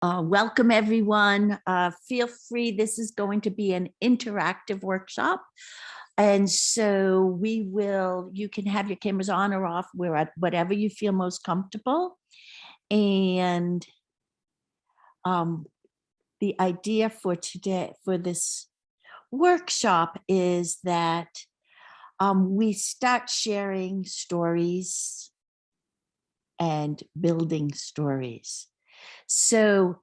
Welcome everyone. Feel free, this is going to be an interactive workshop. And so you can have your cameras on or off, whatever you feel most comfortable. And the idea for today, for this workshop, is that we start sharing stories and building stories. So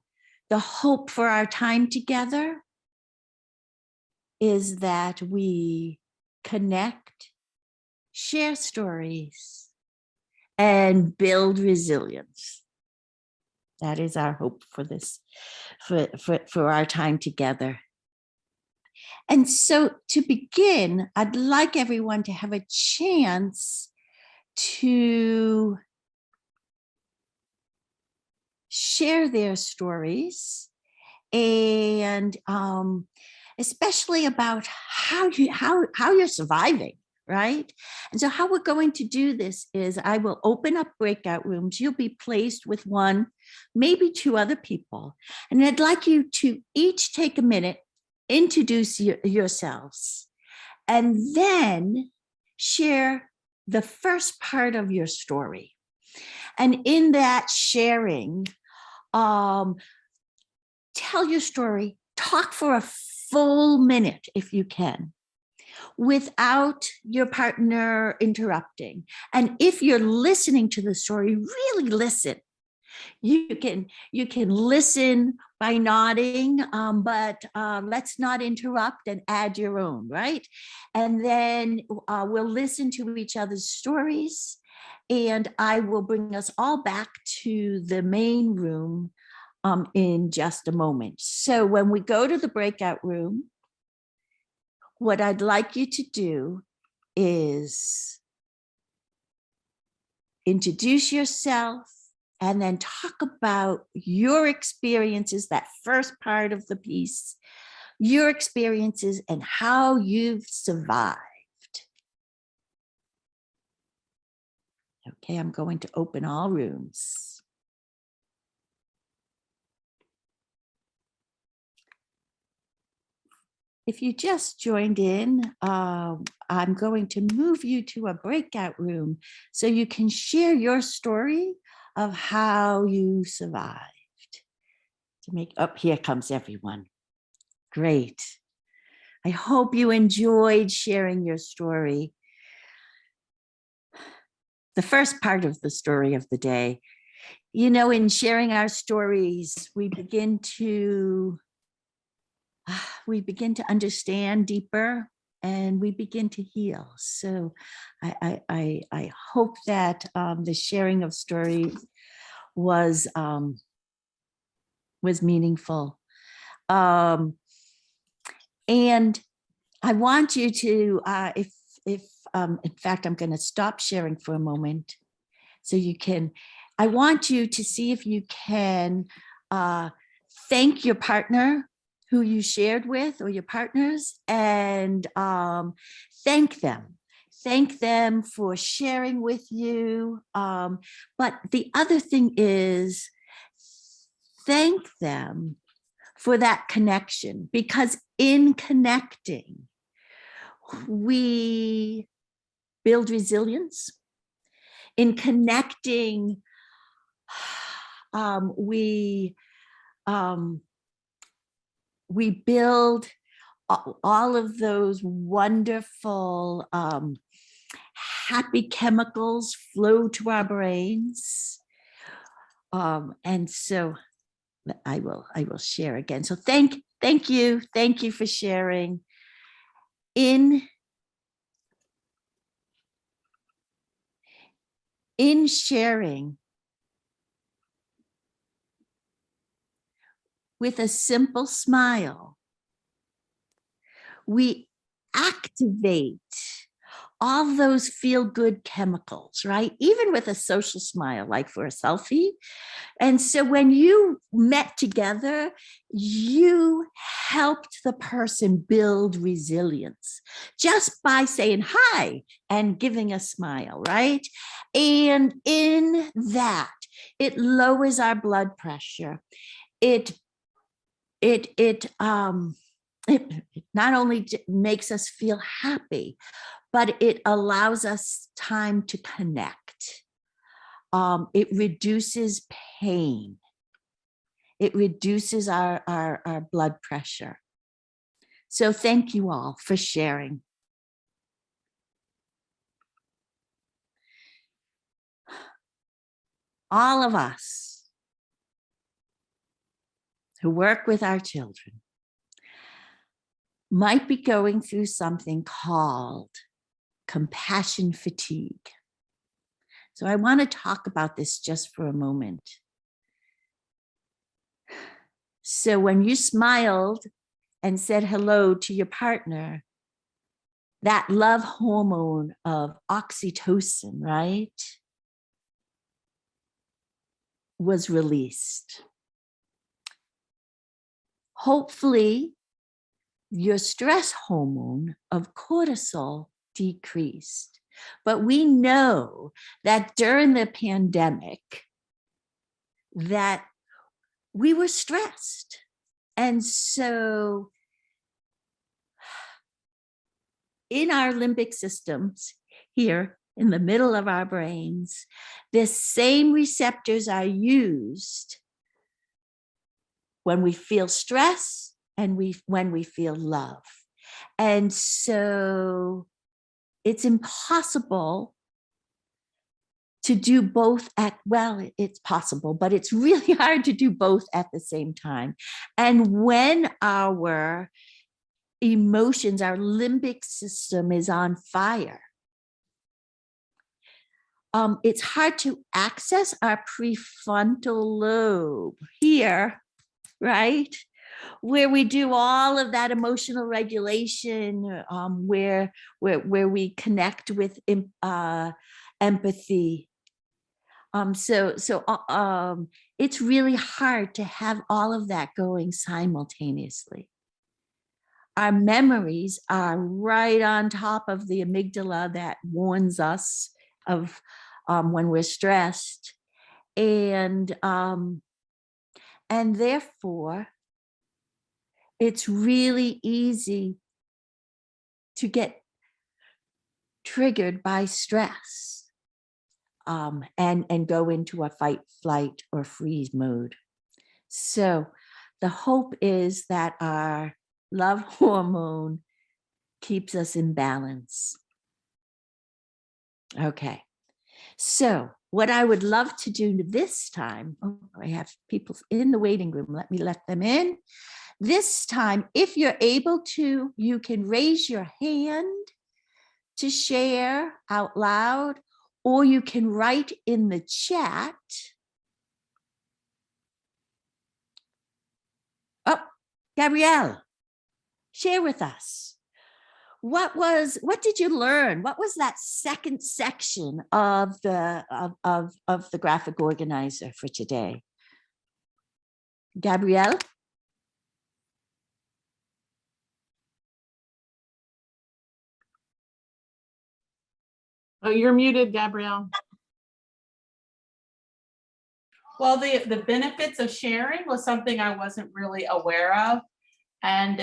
the hope for our time together is that we connect, share stories, and build resilience. That is our hope for this, for our time together. And so to begin, I'd like everyone to have a chance to share their stories, and especially about how you're surviving, right? And so how we're going to do this is I will open up breakout rooms. You'll be placed with one, maybe two other people. And I'd like you to each take a minute, introduce yourselves, and then share the first part of your story. And in that sharing, tell your story, talk for a full minute if you can, without your partner interrupting. And if you're listening to the story, really listen. You can listen by nodding, but let's not interrupt and add your own, right? And then we'll listen to each other's stories, and I will bring us all back to the main room in just a moment. So when we go to the breakout room, what I'd like you to do is introduce yourself and then talk about your experiences, that first part of the piece, your experiences and how you've survived. Okay, I'm going to open all rooms. If you just joined in, I'm going to move you to a breakout room so you can share your story of how you survived. Here comes everyone. Great. I hope you enjoyed sharing your story. The first part of the story of the day. You know, in sharing our stories, we begin to understand deeper, and we begin to heal. So I hope that the sharing of stories was meaningful. And I want you to, in fact, I'm going to stop sharing for a moment so I want you to see if you can thank your partner who you shared with, or your partners, and thank them for sharing with you. But the other thing is, thank them for that connection, because in connecting, we build resilience. In connecting, we build all of those wonderful happy chemicals flow to our brains. And so I will share again. So thank you for sharing. In sharing, with a simple smile, we activate all those feel-good chemicals, right? Even with a social smile, like for a selfie. And so when you met together, you helped the person build resilience just by saying hi and giving a smile, right? And in that, it lowers our blood pressure. it not only makes us feel happy, but it allows us time to connect. It reduces pain. It reduces our blood pressure. So thank you all for sharing. All of us who work with our children might be going through something called compassion fatigue. So I want to talk about this just for a moment. So when you smiled and said hello to your partner, that love hormone of oxytocin, right, was released. Hopefully, your stress hormone of cortisol decreased. But we know that during the pandemic, that we were stressed. And so in our limbic systems here in the middle of our brains, the same receptors are used when we feel stress and when we feel love. And so it's impossible to do both it's possible, but it's really hard to do both at the same time. And when our emotions, our limbic system is on fire, it's hard to access our prefrontal lobe here, right? Where we do all of that emotional regulation, where we connect with empathy. It's really hard to have all of that going simultaneously. Our memories are right on top of the amygdala that warns us of when we're stressed, and therefore it's really easy to get triggered by stress. And go into a fight, flight, or freeze mode. So the hope is that our love hormone keeps us in balance. Okay, so what I would love to do this time, I have people in the waiting room, let me let them in. This time, if you're able to, you can raise your hand to share out loud, or you can write in the chat. Oh, Gabrielle, share with us. What did you learn? What was that second section of the graphic organizer for today? Gabrielle? Oh, you're muted, Gabrielle. Well, the benefits of sharing was something I wasn't really aware of. And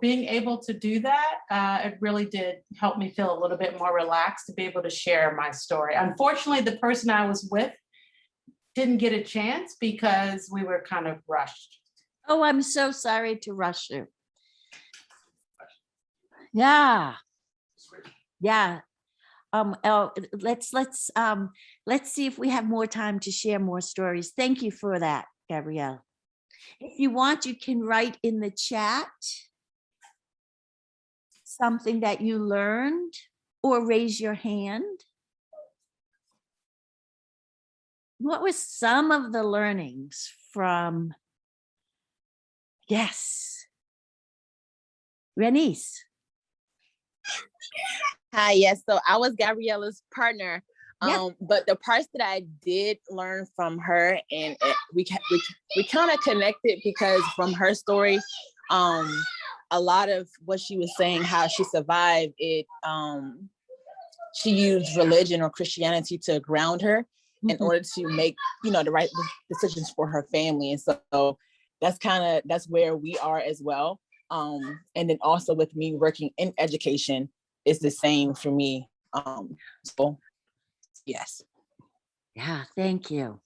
being able to do that, it really did help me feel a little bit more relaxed to be able to share my story. Unfortunately, the person I was with didn't get a chance because we were kind of rushed. Oh, I'm so sorry to rush you. Yeah. Yeah. Let's see if we have more time to share more stories. Thank you for that, Gabrielle. If you want, you can write in the chat something that you learned, or raise your hand. What were some of the learnings from, yes, Renice? Hi, yes. So I was Gabriella's partner. Yep. But the parts that I did learn from her, and we kind of connected because from her story, a lot of what she was saying, how she survived it, she used religion or Christianity to ground her in order to make, the right decisions for her family. And so that's where we are as well. And then also with me working in education is the same for me. So yes. Yeah, thank you.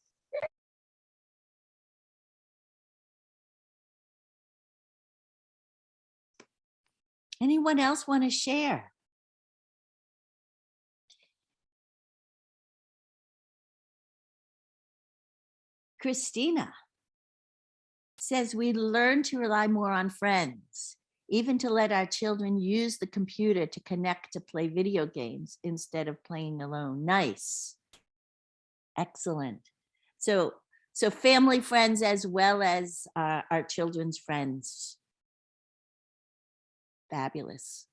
Anyone else want to share? Christina says we learn to rely more on friends, even to let our children use the computer to connect to play video games instead of playing alone. Nice. Excellent. So family friends as well as our children's friends. Fabulous.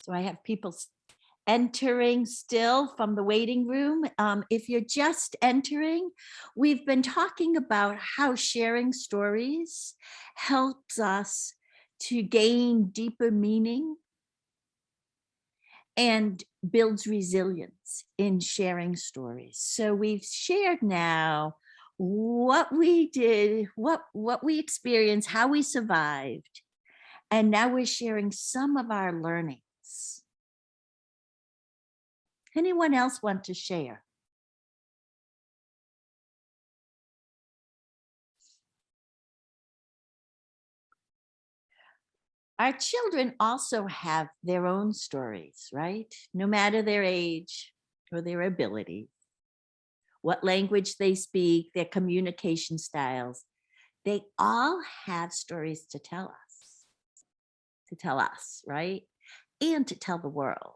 So I have people entering still from the waiting room. If you're just entering, we've been talking about how sharing stories helps us to gain deeper meaning and builds resilience in sharing stories. So we've shared now what we did, what we experienced, how we survived, and now we're sharing some of our learnings. Anyone else want to share? Our children also have their own stories, right? No matter their age or their ability, what language they speak, their communication styles, they all have stories to tell us, right? And to tell the world.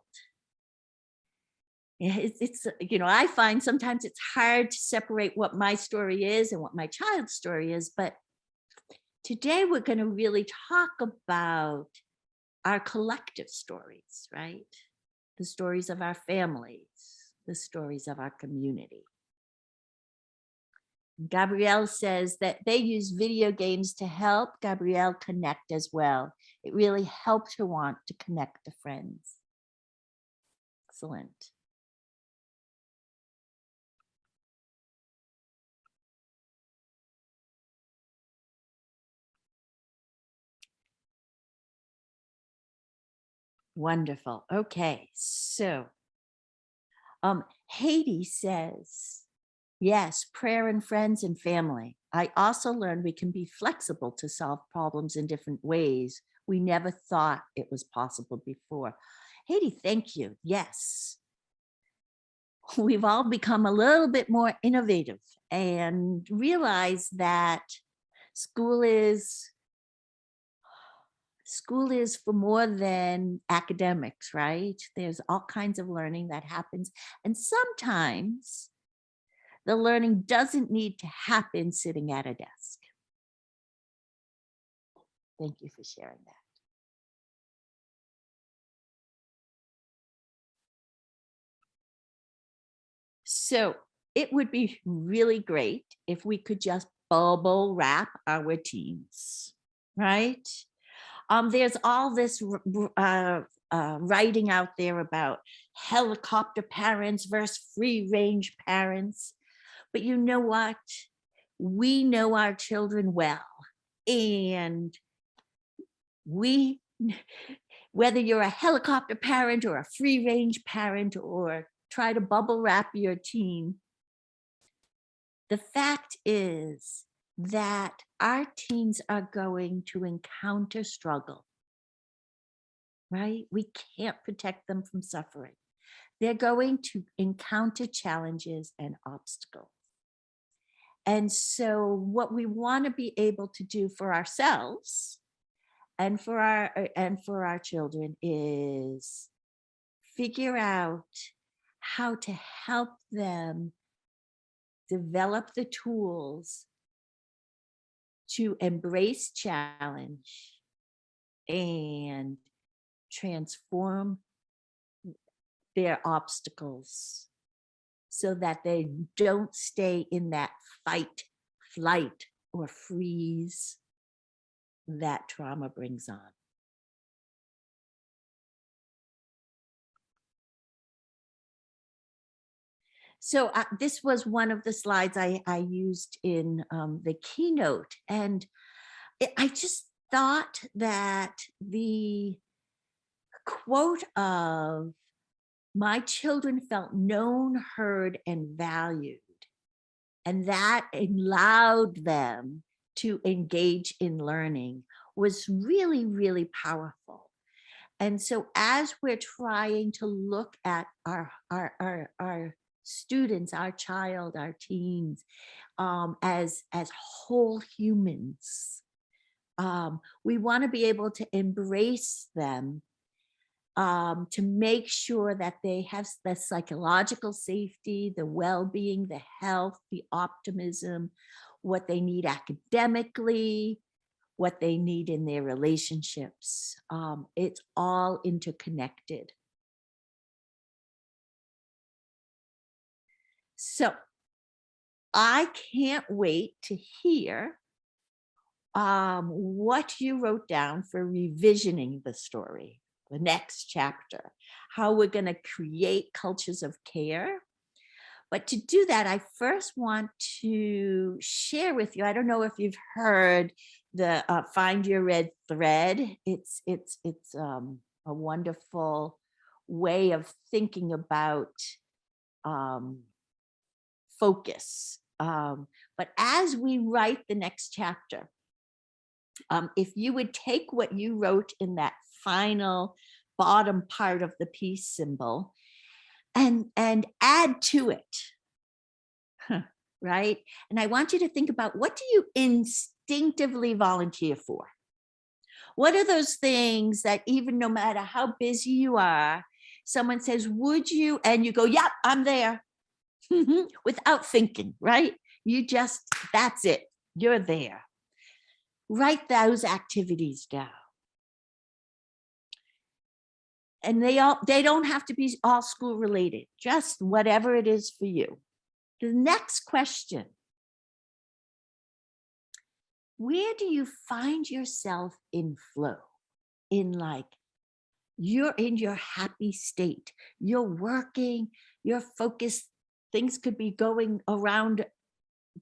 It's I find sometimes it's hard to separate what my story is and what my child's story is, but today we're going to really talk about our collective stories, right? The stories of our families, the stories of our community. Gabrielle says that they use video games to help Gabrielle connect as well. It really helped her want to connect to friends. Excellent. Wonderful. Okay, so Haiti says, yes, prayer and friends and family. I also learned we can be flexible to solve problems in different ways. We never thought it was possible before. Haiti, thank you. Yes. We've all become a little bit more innovative and realize that school is for more than academics, right? There's all kinds of learning that happens. And sometimes the learning doesn't need to happen sitting at a desk. Thank you for sharing that. So it would be really great if we could just bubble wrap our teens, right? There's all this writing out there about helicopter parents versus free range parents. But you know what? We know our children well. And whether you're a helicopter parent or a free range parent or try to bubble wrap your teen, the fact is that our teens are going to encounter struggle, right? We can't protect them from suffering. They're going to encounter challenges and obstacles. And so what we want to be able to do for ourselves and for our children is figure out how to help them develop the tools to embrace challenge and transform their obstacles so that they don't stay in that fight, flight, or freeze that trauma brings on. So this was one of the slides I used in the keynote. And I just thought that the quote of "my children felt known, heard, and valued," and that allowed them to engage in learning was really, really powerful. And so as we're trying to look at our students, our child, our teens, as whole humans, we want to be able to embrace them, to make sure that they have the psychological safety, the well-being, the health, the optimism, what they need academically, what they need in their relationships. It's all interconnected. So I can't wait to hear what you wrote down for revisioning the story, the next chapter, how we're going to create cultures of care. But to do that, I first want to share with you, I don't know if you've heard the Find Your Red Thread. It's a wonderful way of thinking about focus. But as we write the next chapter, if you would take what you wrote in that final bottom part of the peace symbol and add to it, right? And I want you to think about, what do you instinctively volunteer for? What are those things that even no matter how busy you are, someone says, would you? And you go, yep, I'm there. Without thinking, right? You just, that's it. You're there. Write those activities down. And they don't have to be all school related, just whatever it is for you. The next question: where do you find yourself in flow? In like, you're in your happy state, you're working, you're focused, things could be going around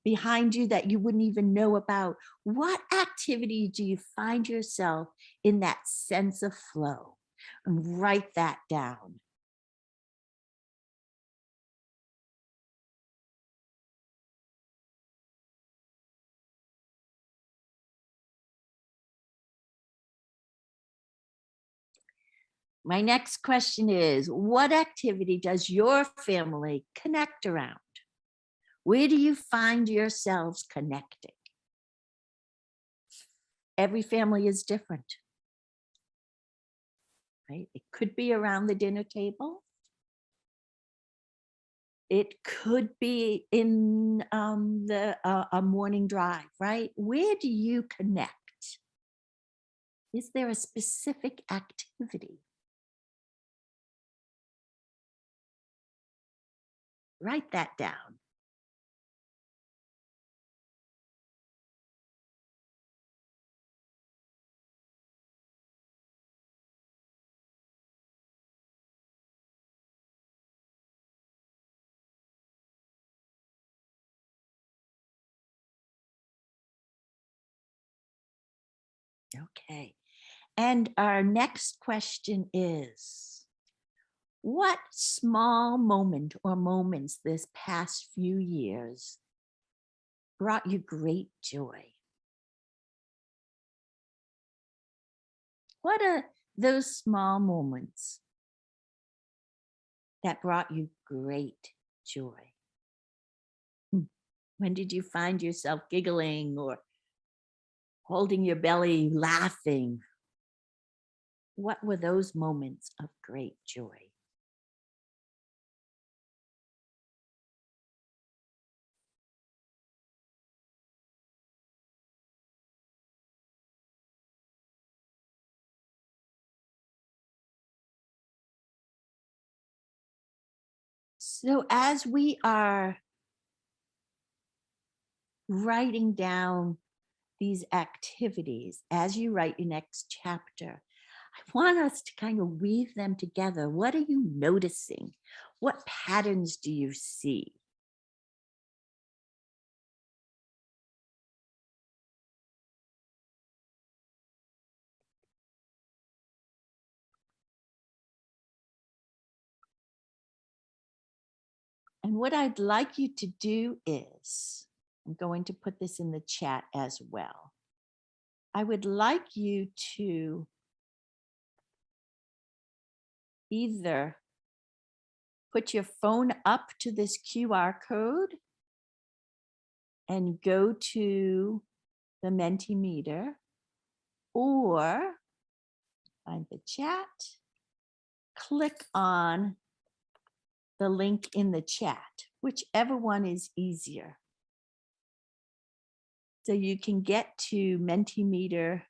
behind you that you wouldn't even know about. What activity do you find yourself in that sense of flow? And write that down. My next question is, what activity does your family connect around? Where do you find yourselves connecting? Every family is different, right? It could be around the dinner table. It could be in a morning drive, right? Where do you connect? Is there a specific activity? Write that down. Okay. And our next question is, what small moment or moments this past few years brought you great joy? What are those small moments that brought you great joy? When did you find yourself giggling or holding your belly, laughing? What were those moments of great joy? So as we are writing down these activities, as you write your next chapter, I want us to kind of weave them together. What are you noticing? What patterns do you see? And what I'd like you to do is, I'm going to put this in the chat as well. I would like you to either put your phone up to this QR code and go to the Mentimeter, or find the chat, click on the link in the chat, whichever one is easier. So you can get to Mentimeter.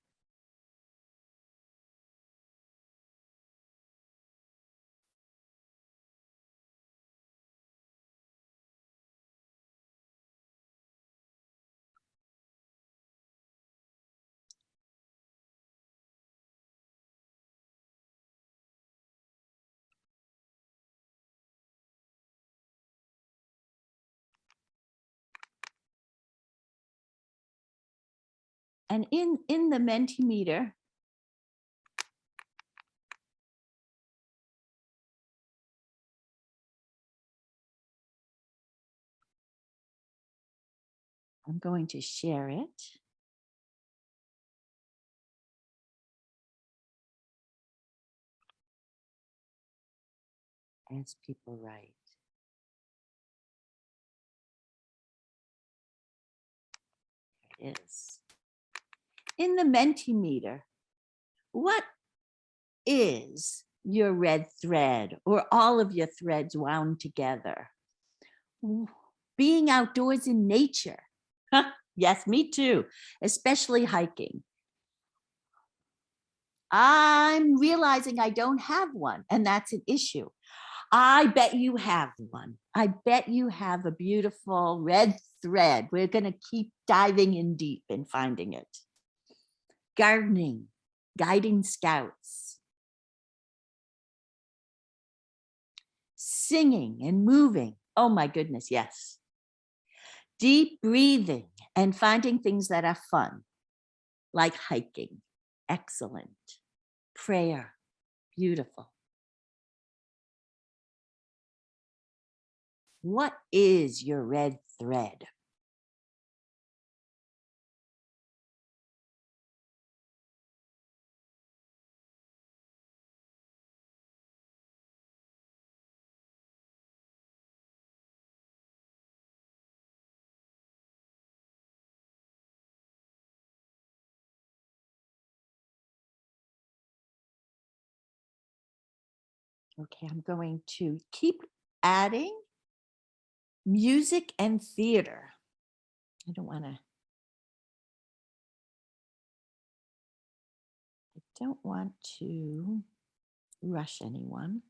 And in the Mentimeter, I'm going to share it. As people write. There it is. In the Mentimeter, what is your red thread, or all of your threads wound together? Being outdoors in nature. Yes, me too, especially hiking. I'm realizing I don't have one, and that's an issue. I bet you have one. I bet you have a beautiful red thread. We're going to keep diving in deep and finding it. Gardening, guiding scouts, singing and moving. Oh my goodness, yes. Deep breathing and finding things that are fun, like hiking. Excellent. Prayer, beautiful. What is your red thread? Okay, I'm going to keep adding music and theater. I don't want to rush anyone.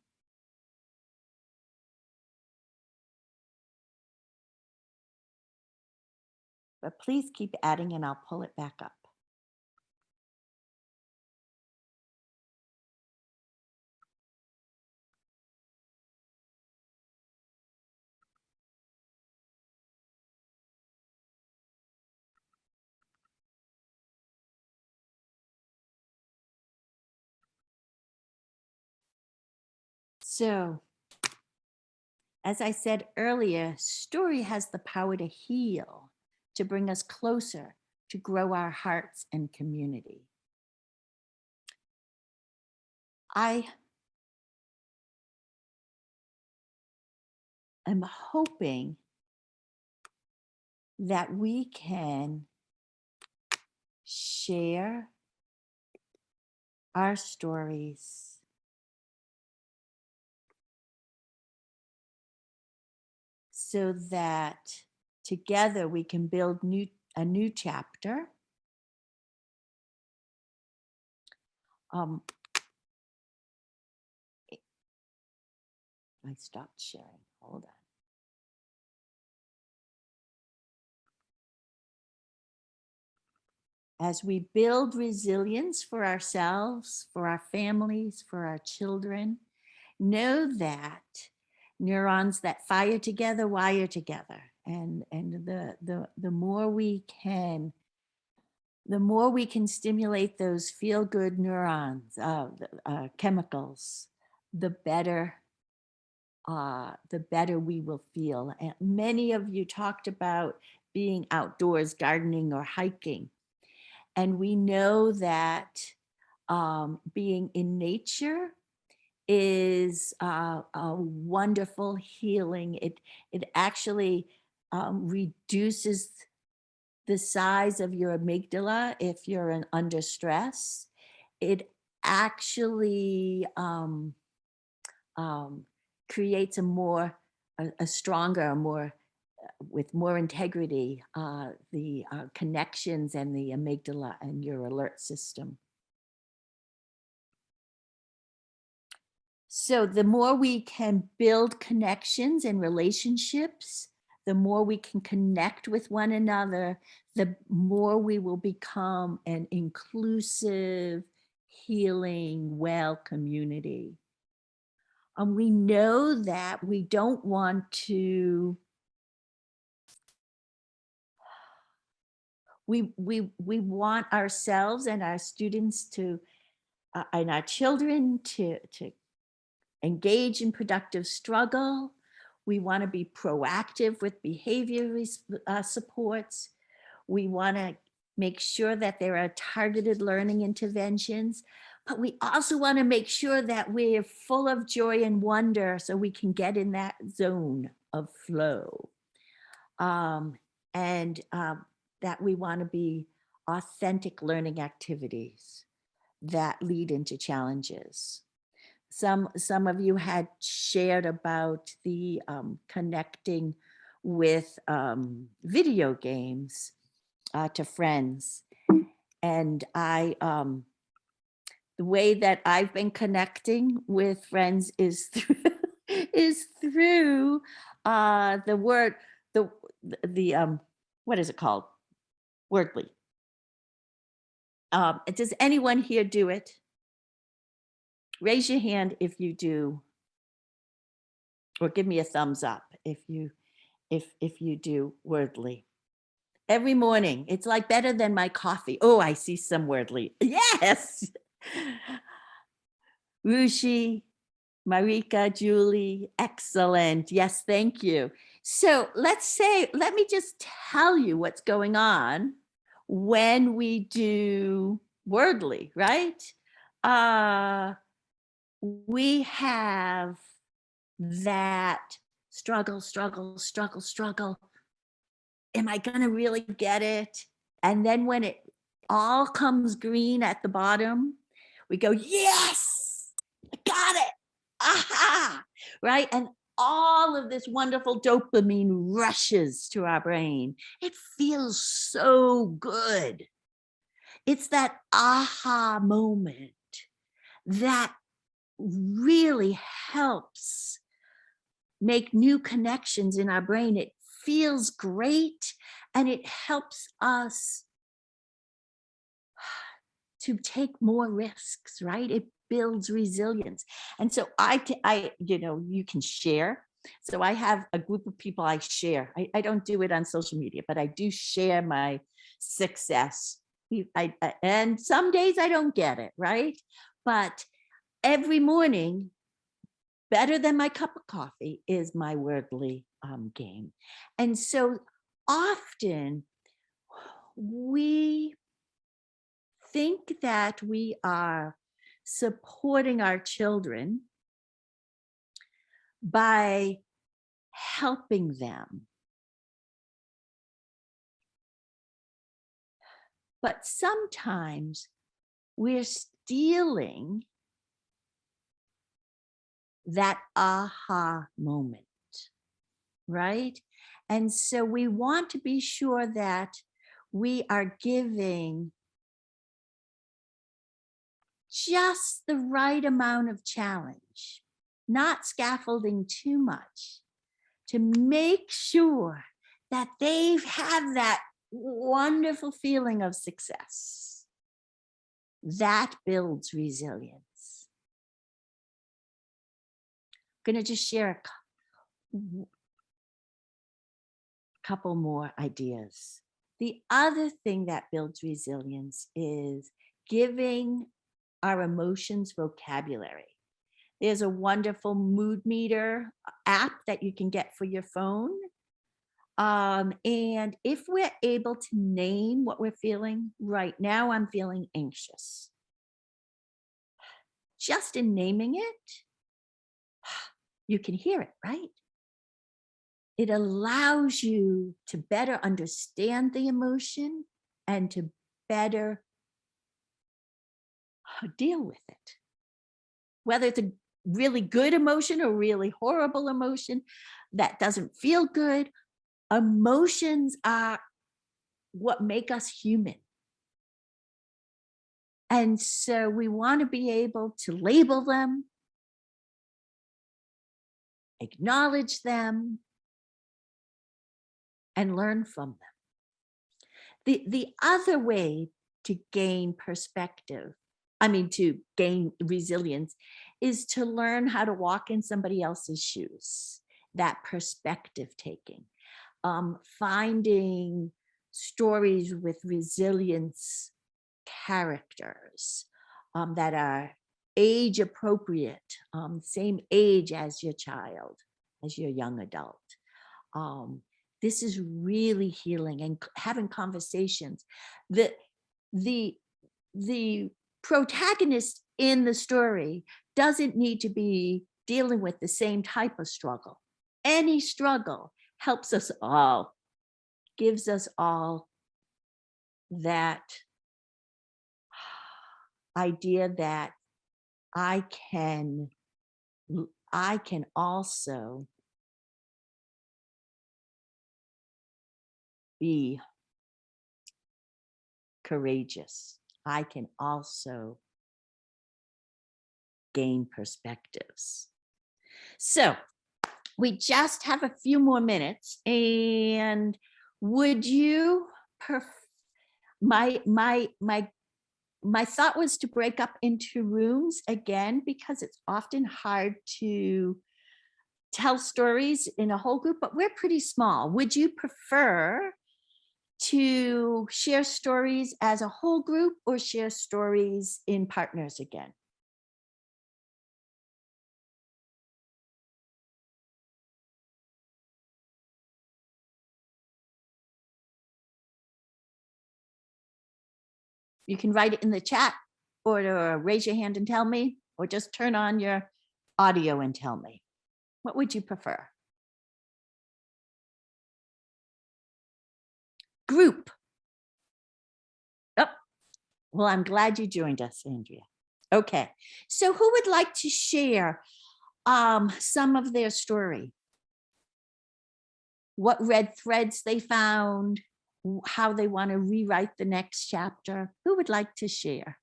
But please keep adding and I'll pull it back up. So, as I said earlier, story has the power to heal, to bring us closer, to grow our hearts and community. I am hoping that we can share our stories so that together we can build a new chapter. I stopped sharing. Hold on. as we build resilience for ourselves, for our families, for our children, know that neurons that fire together wire together. And the more we can stimulate those feel-good neurons, chemicals, the better we will feel. And many of you talked about being outdoors, gardening or hiking. And we know that being in nature is a wonderful healing. It actually reduces the size of your amygdala if you're under stress. It actually creates a stronger, with more integrity, the connections and the amygdala and your alert system. So the more we can build connections and relationships, the more we can connect with one another, the more we will become an inclusive, healing, well community. We know that we don't want to, we want ourselves and our students to, and our children to engage in productive struggle. We want to be proactive with behavior supports. We want to make sure that there are targeted learning interventions, but we also want to make sure that we're full of joy and wonder so we can get in that zone of flow. That we want to be authentic learning activities that lead into challenges. Some of you had shared about the connecting with video games to friends. And the way that I've been connecting with friends is through what is it called? Wordly. Does anyone here do it? Raise your hand if you do, or give me a thumbs up if you do Wordly. Every morning, it's like better than my coffee. Oh, I see some Wordly. Yes. Rushi, Marika, Julie, excellent. Yes, thank you. So let me just tell you what's going on when we do Wordly, right? We have that struggle. Am I gonna really get it? And then when it all comes green at the bottom, we go, yes, I got it. Aha, right? And all of this wonderful dopamine rushes to our brain. It feels so good. It's that aha moment that really helps make new connections in our brain. It feels great, and it helps us to take more risks, right? It builds resilience. And so you can share. So I have a group of people I share. I don't do it on social media, but I do share my success. And some days I don't get it, right? But every morning, better than my cup of coffee is my Wordly game. And so often we think that we are supporting our children by helping them. But sometimes we're stealing that aha moment, right? And so we want to be sure that we are giving just the right amount of challenge, not scaffolding too much, to make sure that they have that wonderful feeling of success. That builds resilience. I'm going to just share a couple more ideas. The other thing that builds resilience is giving our emotions vocabulary. There's a wonderful mood meter app that you can get for your phone. And if we're able to name what we're feeling, right now I'm feeling anxious. Just in naming it, you can hear it, right? It allows you to better understand the emotion and to better deal with it. Whether it's a really good emotion or really horrible emotion that doesn't feel good, emotions are what make us human. And so we want to be able to label them, acknowledge them, and learn from them. The other way to gain perspective, to gain resilience, is to learn how to walk in somebody else's shoes, that perspective taking, finding stories with resilience characters that are age appropriate, same age as your child, as your young adult. This is really healing, and having conversations. The protagonist in the story doesn't need to be dealing with the same type of struggle. Any struggle helps us all, gives us all that idea that I can also be courageous. I can also gain perspectives. So we just have a few more minutes, and would you my thought was to break up into rooms again, because it's often hard to tell stories in a whole group, but we're pretty small. Would you prefer to share stories as a whole group or share stories in partners again? You can write it in the chat, or raise your hand and tell me, or just turn on your audio and tell me. What would you prefer? Group. Oh, well, I'm glad you joined us, Andrea. Okay, so who would like to share some of their story? What red threads they found, how they want to rewrite the next chapter? Who would like to share?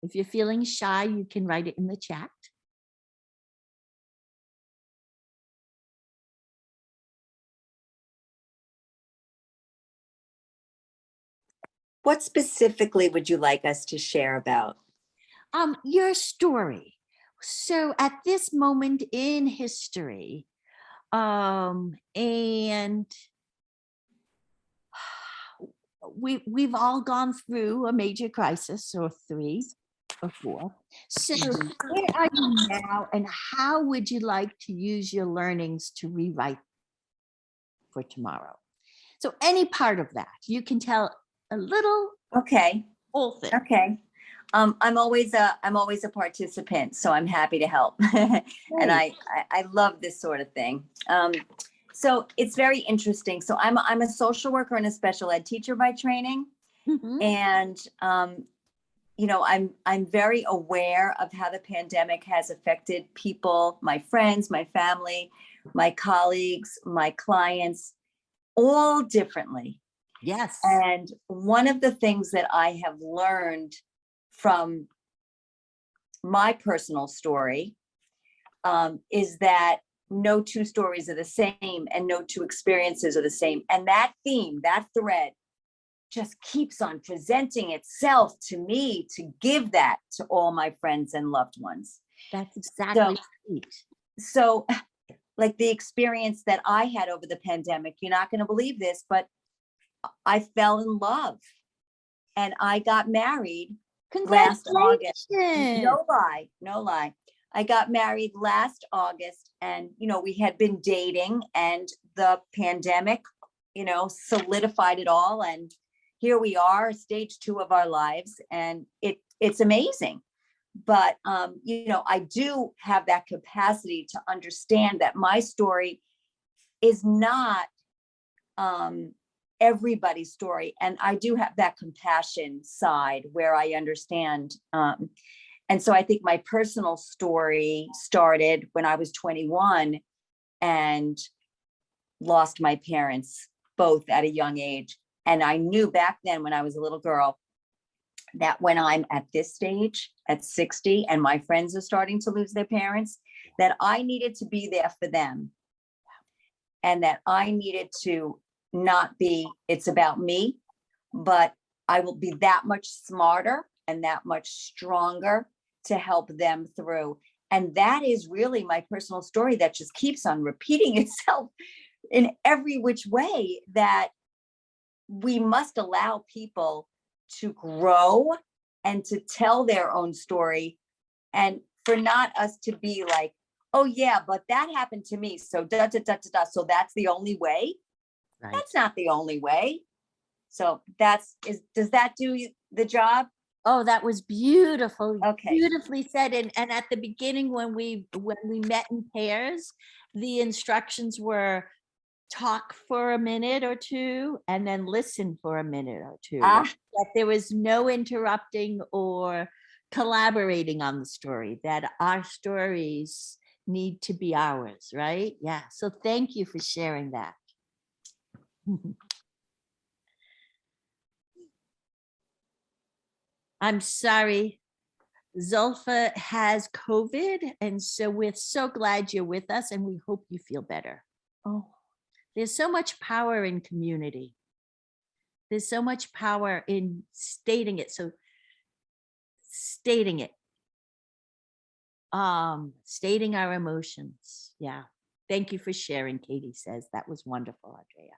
If you're feeling shy, you can write it in the chat. What specifically would you like us to share about? Your story. So at this moment in history, and we've all gone through a major crisis, or 3 or 4. So where are you now, and how would you like to use your learnings to rewrite for tomorrow? So any part of that, you can tell a little, Okay. whole thing. Okay. I'm always a participant, so I'm happy to help. And I love this sort of thing. So it's very interesting. So I'm a social worker and a special ed teacher by training. Mhm. And I'm very aware of how the pandemic has affected people, my friends, my family, my colleagues, my clients, all differently. Yes. And one of the things that I have learned from my personal story is that no two stories are the same and no two experiences are the same. And that theme, that thread just keeps on presenting itself to me to give that to all my friends and loved ones. That's exactly right. So like the experience that I had over the pandemic, you're not going to believe this, but I fell in love and I got married last August. No lie, no lie. I got married last August and, you know, we had been dating and the pandemic, you know, solidified it all. And here we are, stage 2 of our lives. And it's amazing. But, you know, I do have that capacity to understand that my story is not everybody's story. And I do have that compassion side where I understand. And so I think my personal story started when I was 21 and lost my parents both at a young age. And I knew back then when I was a little girl that when I'm at this stage at 60 and my friends are starting to lose their parents, that I needed to be there for them. And that I needed to not be, it's about me, but I will be that much smarter and that much stronger to help them through. And that is really my personal story that just keeps on repeating itself in every which way, that we must allow people to grow and to tell their own story, and for not us to be like, oh yeah, but that happened to me, so da da da da da, so that's the only way. Right. That's not the only way. So does that do the job? Oh, that was beautiful. Okay. Beautifully said. And at the beginning, when we met in pairs, the instructions were talk for a minute or two and then listen for a minute or two. That there was no interrupting or collaborating on the story, that our stories need to be ours, right? Yeah. So thank you for sharing that. I'm sorry, Zulfa has COVID, and so we're so glad you're with us and we hope you feel better. Oh, there's so much power in community. There's so much power in stating it. So stating it, stating our emotions. Yeah. Thank you for sharing, Katie says. That was wonderful, Andrea.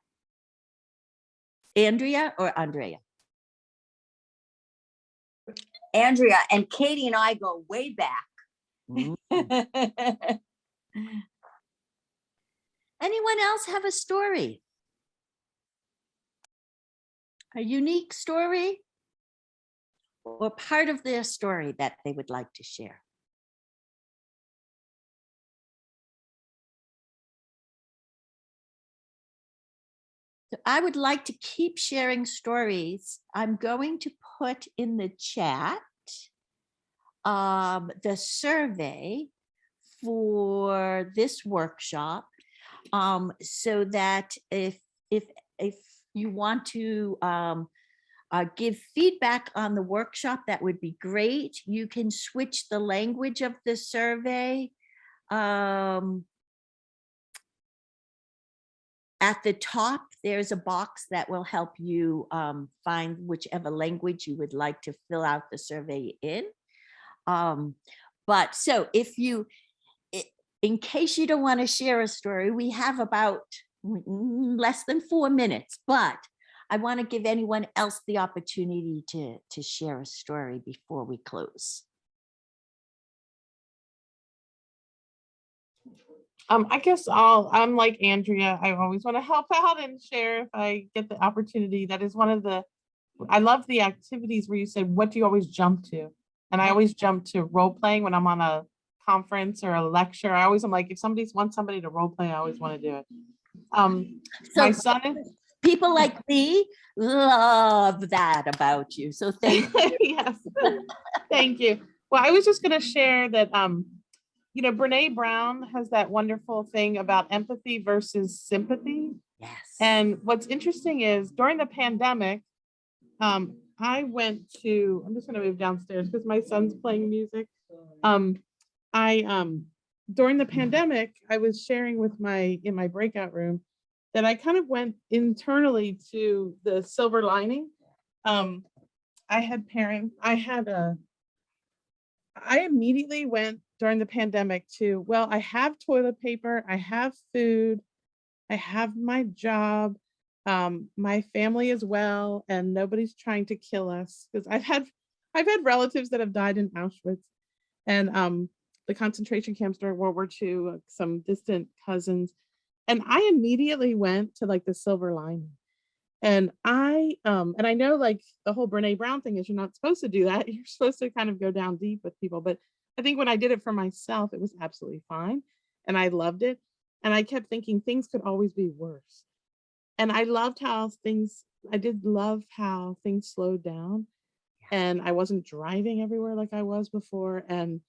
Andrea or Andrea? Andrea, and Katie and I go way back. Anyone else have a story? A unique story or part of their story that they would like to share? So I would like to keep sharing stories. I'm going to put in the chat the survey for this workshop, so that if you want to give feedback on the workshop, that would be great. You can switch the language of the survey. At the top, there's a box that will help you find whichever language you would like to fill out the survey in. But so if you, in case you don't want to share a story, we have about less than 4 minutes, but I want to give anyone else the opportunity to share a story before we close. I guess I'm like Andrea. I always want to help out and share if I get the opportunity. That is one of the, I love the activities where you said, what do you always jump to? And I always jump to role playing when I'm on a conference or a lecture. I'm like, if somebody wants somebody to role play, I always want to do it. So my son, people like me love that about you. So thank you. Yes, thank you. Well, I was just going to share that, you know, Brene Brown has that wonderful thing about empathy versus sympathy. Yes. And what's interesting is during the pandemic, I went to, I'm just going to move downstairs because my son's playing music. During the pandemic, I was sharing with in my breakout room that I kind of went internally to the silver lining. I immediately went during the pandemic to, well, I have toilet paper, I have food, I have my job, my family as well, and nobody's trying to kill us. Because I've had relatives that have died in Auschwitz and the concentration camps during World War II, some distant cousins. And I immediately went to like the silver lining. And I know like the whole Brene Brown thing is you're not supposed to do that. You're supposed to kind of go down deep with people. But I think when I did it for myself, it was absolutely fine. And I loved it. And I kept thinking things could always be worse. And I loved I did love how things slowed down. And I wasn't driving everywhere like I was before. And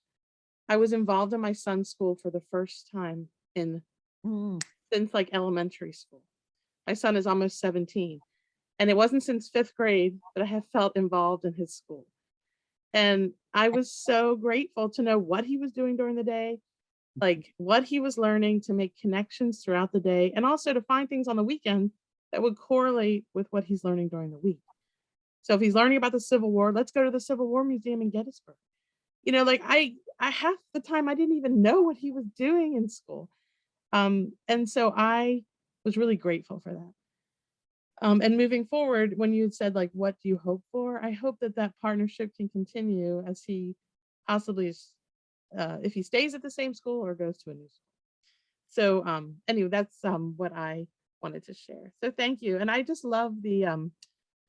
I was involved in my son's school for the first time since like elementary school. My son is almost 17. And it wasn't since 5th grade that I have felt involved in his school. And I was so grateful to know what he was doing during the day, like what he was learning, to make connections throughout the day, and also to find things on the weekend that would correlate with what he's learning during the week. So if he's learning about the Civil War, let's go to the Civil War Museum in Gettysburg. You know, like I half the time I didn't even know what he was doing in school. And so I was really grateful for that. And moving forward, when you said like, what do you hope for? I hope that that partnership can continue as he possibly is, if he stays at the same school or goes to a new school. So anyway, that's what I wanted to share. So thank you. And I just love the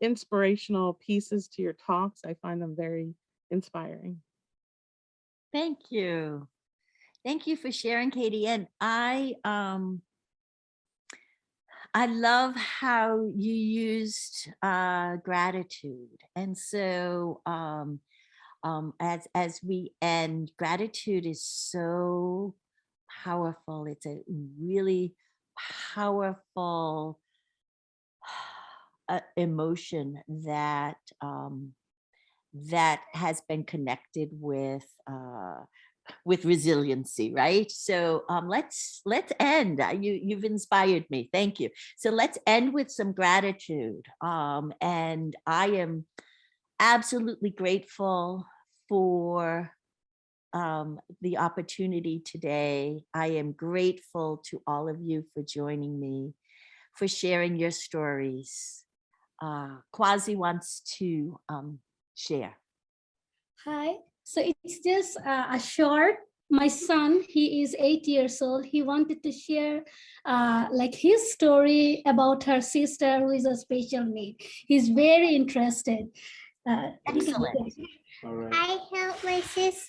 inspirational pieces to your talks. I find them very inspiring. Thank you. Thank you for sharing, Katie. And I love how you used gratitude. And so as we end, gratitude is so powerful. It's a really powerful emotion that that has been connected with resiliency, right? So let's end. You've inspired me. Thank you. So let's end with some gratitude. And I am absolutely grateful for the opportunity today. I am grateful to all of you for joining me, for sharing your stories. Kwasi wants to share. Hi. So it's just a short. My son, he is 8 years old. He wanted to share like his story about her sister who is a special need. He's very interested. Excellent. All right. I help my sister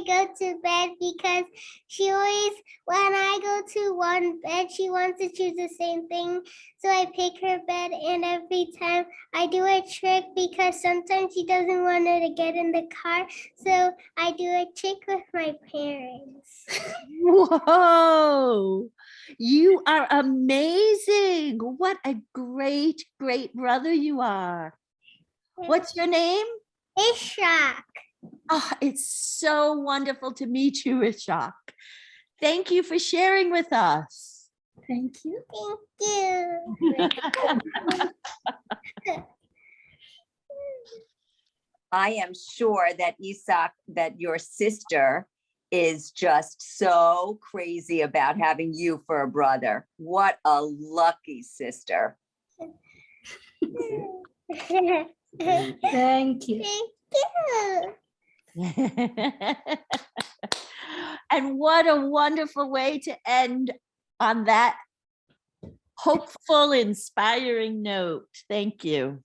go to bed because she always, when I go to one bed, she wants to choose the same thing. So I pick her bed, and every time I do a trick because sometimes she doesn't want her to get in the car. So I do a trick with my parents. Whoa, you are amazing. What a great, great brother you are. What's your name? Ishak. Oh, it's so wonderful to meet you, Ishak. Thank you for sharing with us. Thank you. Thank you. I am sure that Isak, that your sister is just so crazy about having you for a brother. What a lucky sister. Thank you. Thank you. And what a wonderful way to end on that hopeful, inspiring note. Thank you.